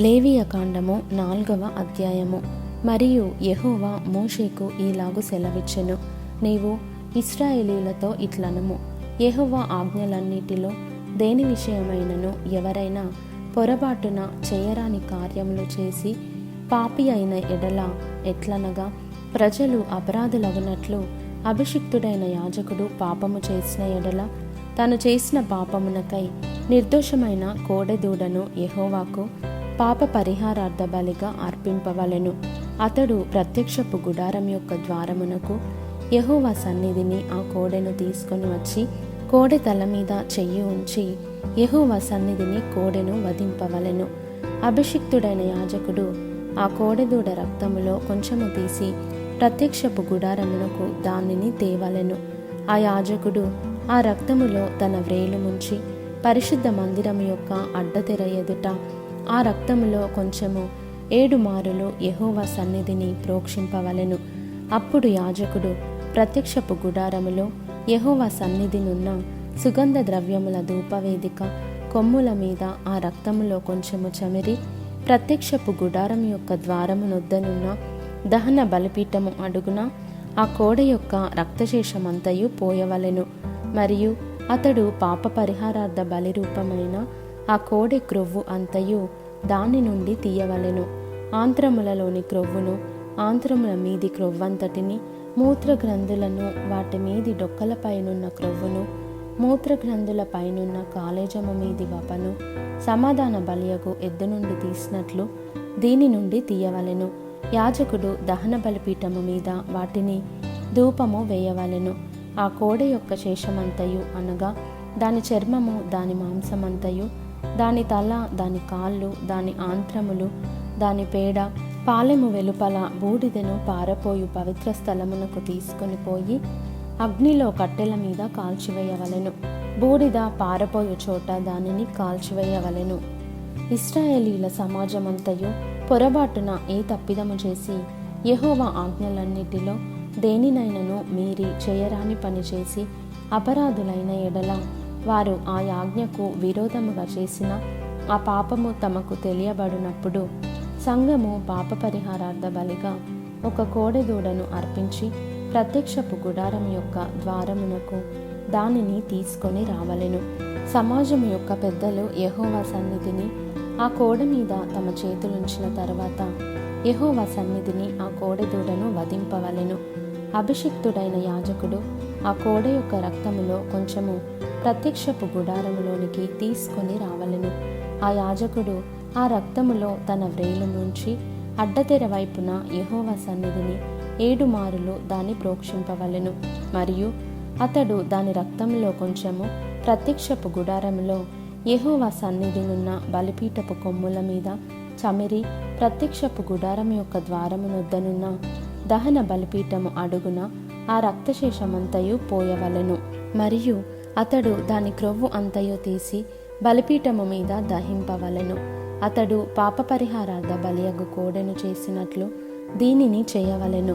లేవియకాండము 4వ అధ్యాయము. మరియు యెహోవా మోషేకు ఈలాగు సెలవిచ్చెను, నీవు ఇశ్రాయేలీయులతో ఇట్లనుము, యెహోవా ఆజ్ఞలన్నిటిలో దేని విషయమైనను ఎవరైనా పొరపాటున చేయరాని కార్యములు చేసి పాపి అయిన ఎడల ఎట్లనగా, ప్రజలు అపరాధులగునట్లు అభిషిక్తుడైన యాజకుడు పాపము చేసిన ఎడల తను చేసిన పాపమునకై నిర్దోషమైన కోడెదూడను యెహోవాకు పాప పరిహారార్థ బలిగా అర్పింపవలెను. అతడు ప్రత్యక్షపు గుడారం యొక్క ద్వారమునకు యెహోవా సన్నిధిని ఆ కోడెను తీసుకొని వచ్చి కోడె తల మీద చెయ్యి ఉంచి యెహోవా సన్నిధిని కోడెను వధింపవలెను. అభిషిక్తుడైన యాజకుడు ఆ కోడెదూడ రక్తములో కొంచెము తీసి ప్రత్యక్షపు గుడారమునకు దానిని తేవలెను. ఆ యాజకుడు ఆ రక్తములో తన వ్రేలు ముంచి పరిశుద్ధ మందిరము యొక్క అడ్డతెర ఎదుట ఆ రక్తములో కొంచెము 7 మారులు యెహోవా సన్నిధిని ప్రోక్షింపవలెను. అప్పుడు యాజకుడు ప్రత్యక్షపు గుడారములో యెహోవా సన్నిధినున్న సుగంధ ద్రవ్యముల ధూపవేదిక కొమ్ముల మీద ఆ రక్తములో కొంచెము చమిరి ప్రత్యక్షపు గుడారం యొక్క ద్వారమునొద్దనున్న దహన బలిపీఠము అడుగున ఆ కోడె యొక్క రక్తశేషమంతయు పోయవలెను. మరియు అతడు పాప పరిహారార్థ బలి రూపమైన ఆ కోడె క్రొవ్వు అంతయు దాని నుండి తీయవలెను. ఆంత్రములలోని క్రొవ్వును, ఆంత్రముల మీది క్రొవ్వంతటిని, మూత్రగ్రంథులను, వాటి మీది డొక్కలపైనున్న క్రొవ్వును, మూత్రగ్రంథుల పైనున్న కాలేజము మీది వపను సమాధాన బలియగు ఎద్దు నుండి తీసినట్లు దీని నుండి తీయవలెను. యాజకుడు దహన బలిపీఠము మీద వాటిని ధూపము వేయవలెను. ఆ కోడె యొక్క శేషమంతయు అనగా దాని చర్మము, దాని మాంసమంతయు, దాని తల, దాని కాళ్ళు, దాని ఆంత్రములు, దాని పేడ, పాలెము వెలుపల బూడిదను పారపోయు పవిత్ర స్థలమునకు తీసుకొని పోయి అగ్నిలో కట్టెల మీద కాల్చివేయవలెను. బూడిద పారపోయు చోట దానిని కాల్చివేయవలెను. ఇశ్రాయేలీయుల సమాజమంతయు పొరబాటున ఏ తప్పిదము చేసి యెహోవా ఆజ్ఞలన్నిటిలో దేనినైనను మీరి చేయరాని పని చేసి అపరాధులైన ఎడల వారు ఆ ఆజ్ఞకు విరోధముగా చేసిన ఆ పాపము తమకు తెలియబడినప్పుడు సంఘము పాప పరిహారార్థ బలిగా ఒక కోడెదూడను అర్పించి ప్రత్యక్షపు గుడారం యొక్క ద్వారమునకు దానిని తీసుకొని రావలెను. సమాజం యొక్క పెద్దలు యెహోవా సన్నిధిని ఆ కోడె మీద తమ చేతులుంచిన తరువాత యెహోవా సన్నిధిని ఆ కోడెదూడను వధింపవలెను. అభిషిక్తుడైన యాజకుడు ఆ కోడె యొక్క రక్తములో కొంచెము ప్రత్యక్షపు గుడారములోనికి తీసుకొని రావలెను. ఆ యాజకుడు ఆ రక్తములో తన వ్రేలు నుంచి అడ్డతెర వైపున యెహోవా సన్నిధిని 7 మారులు దాన్ని ప్రోక్షింపవలెను. మరియు అతడు దాని రక్తములో కొంచెము ప్రత్యక్షపు గుడారములో యెహోవా సన్నిధినున్న బలిపీఠపు కొమ్ముల మీద చమిరి ప్రత్యక్షపు గుడారం యొక్క ద్వారమునొద్దనున్న దహన బలిపీఠము అడుగున ఆ రక్తశేషమంతయు పోయవలెను. మరియు అతడు దాని క్రొవ్వు అంతయు తీసి బలిపీఠము మీద దహింపవలెను. అతడు పాప పరిహారార్థ బలియగు కోడెను చేసినట్లు దీనిని చేయవలెను.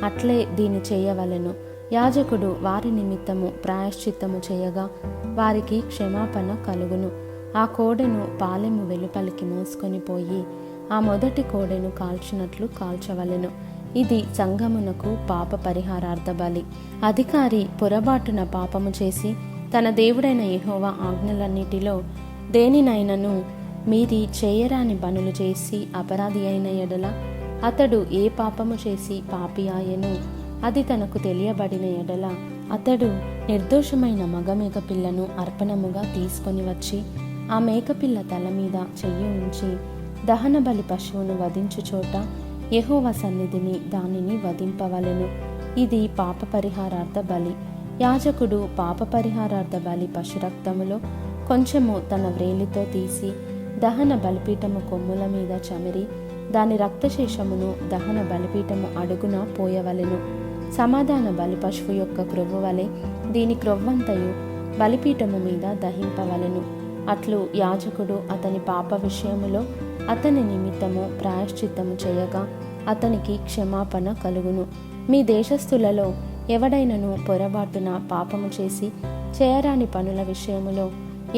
అట్లే దీని చేయవలెను. యాజకుడు వారి నిమిత్తము ప్రాయశ్చిత్తము చేయగా వారికి క్షమాపణ కలుగును. ఆ కోడెను పాలెము వెలుపలికి మోసుకొని పోయి ఆ మొదటి కోడెను కాల్చినట్లు కాల్చవలెను. ఇది సంఘమునకు పాప పరిహారార్థ బలి. అధికారి పొరబాటున పాపము చేసి తన దేవుడైన యెహోవా ఆజ్ఞలన్నిటిలో దేనినైనను మీరి చేయరాని పనులు చేసి అపరాధి అయిన ఎడల అతడు ఏ పాపము చేసి పాపి ఆయెను అది తనకు తెలియబడిన ఎడల అతడు నిర్దోషమైన మగ మేకపిల్లను అర్పణముగా తీసుకొని వచ్చి ఆ మేకపిల్ల తల మీద చెయ్యి ఉంచి దహన బలి పశువును వధించు చోట యెహోవా సన్నిధిని దానిని వధింపవలెను. ఇది పాప పరిహారార్థ బలి. యాజకుడు పాప పరిహారార్థ బలి పశురక్తములో కొంచెము తన వ్రేలితో తీసి దహన బలిపీఠము కొమ్ముల మీద చమిరి దాని రక్తశేషమును దహన బలిపీఠము అడుగున పోయవలెను. సమాధాన బలి పశువు యొక్క క్రొవ్వు వలె దీని క్రొవ్వంతయు బలిపీఠము మీద దహింపవలెను. అట్లు యాజకుడు అతని పాప విషయములో అతని నిమిత్తము ప్రాయశ్చిత్తము చేయగా అతనికి క్షమాపణ కలుగును. మీ దేశస్థులలో ఎవడైనను పొరబాటున పాపము చేసి చేయరాని పనుల విషయములో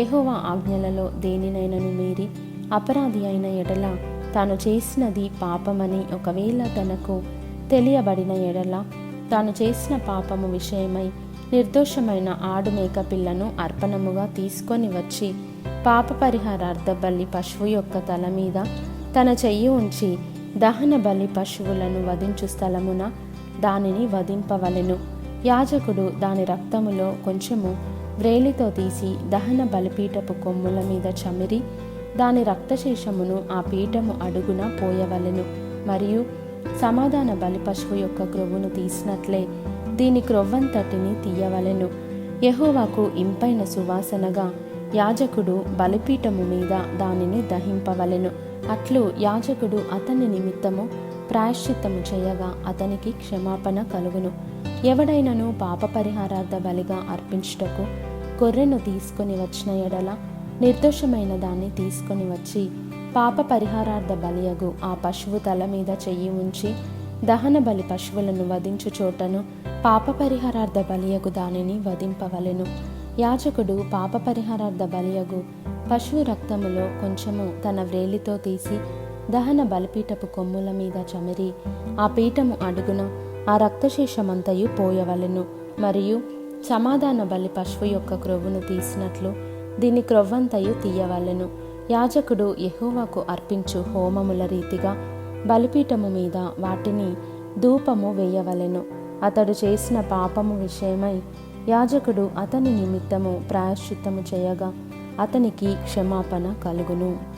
యెహోవా ఆజ్ఞలలో దేనినైనను మీరి అపరాధి అయిన ఎడల తాను చేసినది పాపమని ఒకవేళ తనకు తెలియబడిన ఎడల తాను చేసిన పాపము విషయమై నిర్దోషమైన ఆడు మేక పిల్లను అర్పణముగా తీసుకొని వచ్చి పాప పరిహారార్థ బలి పశువు యొక్క తల మీద తన చెయ్యి ఉంచి దహన బలి పశువులను వధించు స్థలమున దానిని వధింపవలెను. యాజకుడు దాని రక్తములో కొంచెము వ్రేలితో తీసి దహన బలిపీఠపు కొమ్ముల మీద చమిరి దాని రక్తశేషమును ఆ పీఠము అడుగున పోయవలెను. మరియు సమాధాన బలి పశువు యొక్క క్రొవ్వును తీసినట్లే దీని క్రొవ్వంతటిని తీయవలెను. యెహోవాకు ఇంపైన సువాసనగా యాజకుడు బలిపీఠము మీద దానిని దహింపవలెను. అట్లు యాజకుడు అతని నిమిత్తము ప్రాయశ్చిత్తము చేయగా అతనికి క్షమాపణ కలుగును. ఎవడైనను పాప పరిహారార్థ బలిగా అర్పించుటకు గొర్రెను తీసుకొని వచ్చిన ఎడల నిర్దోషమైన దాన్ని తీసుకొని వచ్చి పాప పరిహారార్థ బలియగు ఆ పశువు తల మీద చెయ్యి ఉంచి దహన బలి పశువులను వధించు చోటను పాప పరిహారార్థ బలియగు దానిని వధింపవలెను. యాజకుడు పాప పరిహారార్థ బలియగు పశువు రక్తములో కొంచెము తన వ్రేలితో తీసి దహన బలిపీఠపు కొమ్ముల మీద చమిరి ఆ పీఠము అడుగున ఆ రక్తశేషమంతయు పోయవలెను. మరియు సమాధాన బలి పశువు యొక్క క్రొవ్వును తీసినట్లు దీని క్రొవ్వంతయు తీయవలెను. యాజకుడు యెహోవాకు అర్పించు హోమముల రీతిగా బలిపీఠము మీద వాటిని ధూపము వేయవలెను. అతడు చేసిన పాపము విషయమై యాజకుడు అతని నిమిత్తము ప్రాయశ్చిత్తము చేయగా అతనికి క్షమాపణ కలుగును.